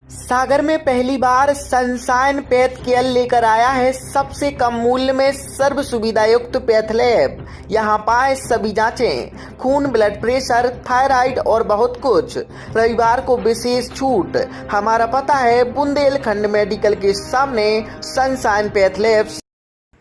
सागर में पहली बार sunshine path care लेकर आया है सबसे कम मूल्य में सर्व सुविधायुक्त पैथ लैब। यहाँ पाए सभी जांचें, खून, ब्लड प्रेशर, थायराइड और बहुत कुछ। रविवार को विशेष छूट। हमारा पता है बुंदेलखंड मेडिकल के सामने सनशाइन पैथ लैब।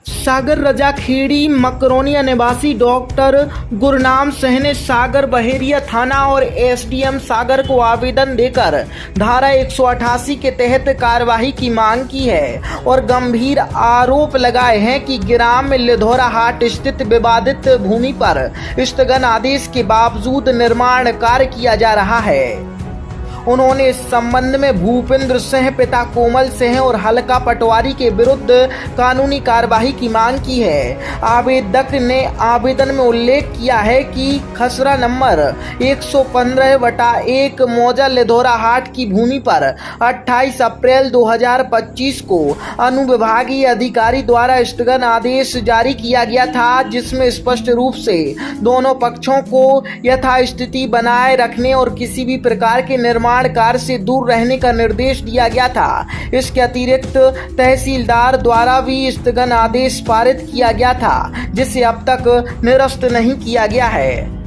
सागर रजाखेड़ी मकरोनिया निवासी डॉक्टर गुरनाम सिंह ने सागर बहेरिया थाना और एसडीएम सागर को आवेदन देकर धारा 188 के तहत कार्यवाही की मांग की है और गंभीर आरोप लगाए हैं कि ग्राम लिधौरा हाट स्थित विवादित भूमि पर स्थगन आदेश के बावजूद निर्माण कार्य किया जा रहा है। उन्होंने इस संबंध में भूपेंद्र सिंह, पिता कोमल सिंह और हल्का पटवारी के विरुद्ध कानूनी कार्यवाही की मांग की है। आवेदक ने आवेदन में उल्लेख किया है कि खसरा नंबर 115/1 मौजा लिधौरा हाट की भूमि पर 28 अप्रैल 2025 को अनुविभागीय अधिकारी द्वारा स्थगन आदेश जारी किया गया था, जिसमें स्पष्ट रूप से दोनों पक्षों को यथास्थिति बनाए रखने और किसी भी प्रकार के निर्माण कार्य से दूर रहने का निर्देश दिया गया था। इसके अतिरिक्त तहसीलदार द्वारा भी स्थगन आदेश पारित किया गया था, जिसे अब तक निरस्त नहीं किया गया है।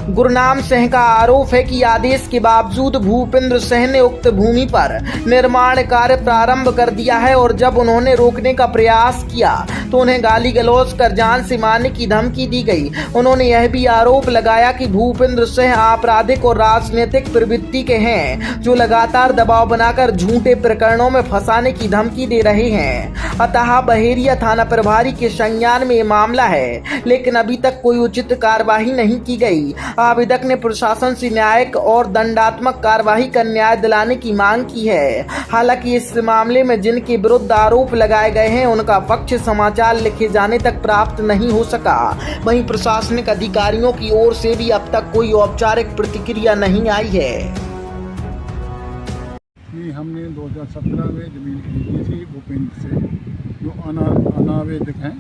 गुरनाम सिंह का आरोप है कि आदेश के बावजूद भूपेंद्र सिंह ने उक्त भूमि पर निर्माण कार्य प्रारंभ कर दिया है और जब उन्होंने रोकने का प्रयास किया तो उन्हें गाली गलौज कर जान से मारने की धमकी दी गई। उन्होंने यह भी आरोप लगाया कि भूपेंद्र सिंह आपराधिक और राजनीतिक प्रवृत्ति के हैं, जो लगातार दबाव बनाकर झूठे प्रकरणों में फंसाने की धमकी दे रहे हैं। अतः बहेरिया थाना प्रभारी के संज्ञान में ये मामला है, लेकिन अभी तक कोई उचित कार्यवाही नहीं की गई। आवेदक ने प्रशासन से न्यायिक और दंडात्मक कार्यवाही कर न्याय दिलाने की मांग की है। हालांकि इस मामले में जिनके विरुद्ध आरोप लगाए गए हैं उनका पक्ष समाचार लिखे जाने तक प्राप्त नहीं हो सका। वहीं प्रशासनिक अधिकारियों की ओर से भी अब तक कोई औपचारिक प्रतिक्रिया नहीं आई है। हमने 2017 में जमीन खरीदी थी भूपेंद्र से, जो अनावेदक हैं,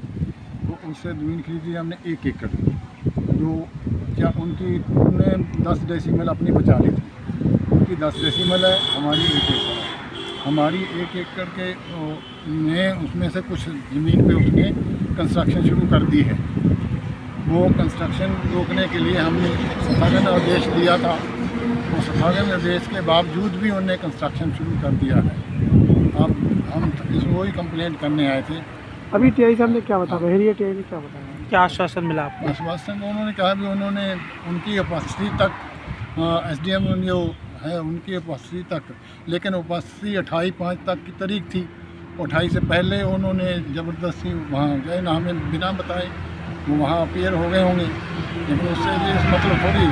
तो उससे जमीन खरीदी हमने 1 एकड़, जो क्या उन्होंने 10 डेसीमल अपनी बचा ली थी। उनकी 10 डेसीमल है, हमारी 1 एकड़ है। हमारी 1 एकड़ के में उसमें से कुछ ज़मीन पे उसने कंस्ट्रक्शन शुरू कर दी है। वो कंस्ट्रक्शन रोकने के लिए हमने स्थगन आदेश दिया था। वो स्थगन आदेश के बावजूद भी उन्होंने कंस्ट्रक्शन शुरू कर दिया है। अब हम इसको ही कंप्लेंट करने आए थे। अभी टीआई साहब ने क्या बताया, बहेरिया टीआई ने क्या बताया, क्या आश्वासन मिला आपको? आश्वासन उन्होंने कहा भी उन्होंने उनकी उपस्थिति तक एसडीएम जो है उनकी उपस्थिति तक, लेकिन उपस्थिति 28/5 तक की तारीख थी। 28 से पहले उन्होंने ज़बरदस्ती वहाँ गए ना, हमें बिना बताए वो वहाँ अपीयर हो गए होंगे, लेकिन उससे ये मतलब थोड़ी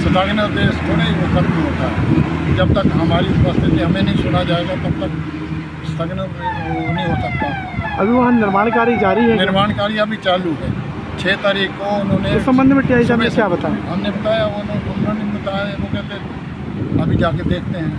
स्थगन आदेश थोड़ी वो खत्म होता है। जब तक हमारी उपस्थिति हमें नहीं सुना जाएगा तब तक स्थगन नहीं हो सकता। अभी वहाँ निर्माण कार्य जारी है? निर्माण कार्य अभी चालू है। 6 तारीख को उन्होंने इस संबंध में टीआई साहब ने क्या बताया? हमने बताया, उन्होंने बताया, वो कहते अभी जाके देखते हैं।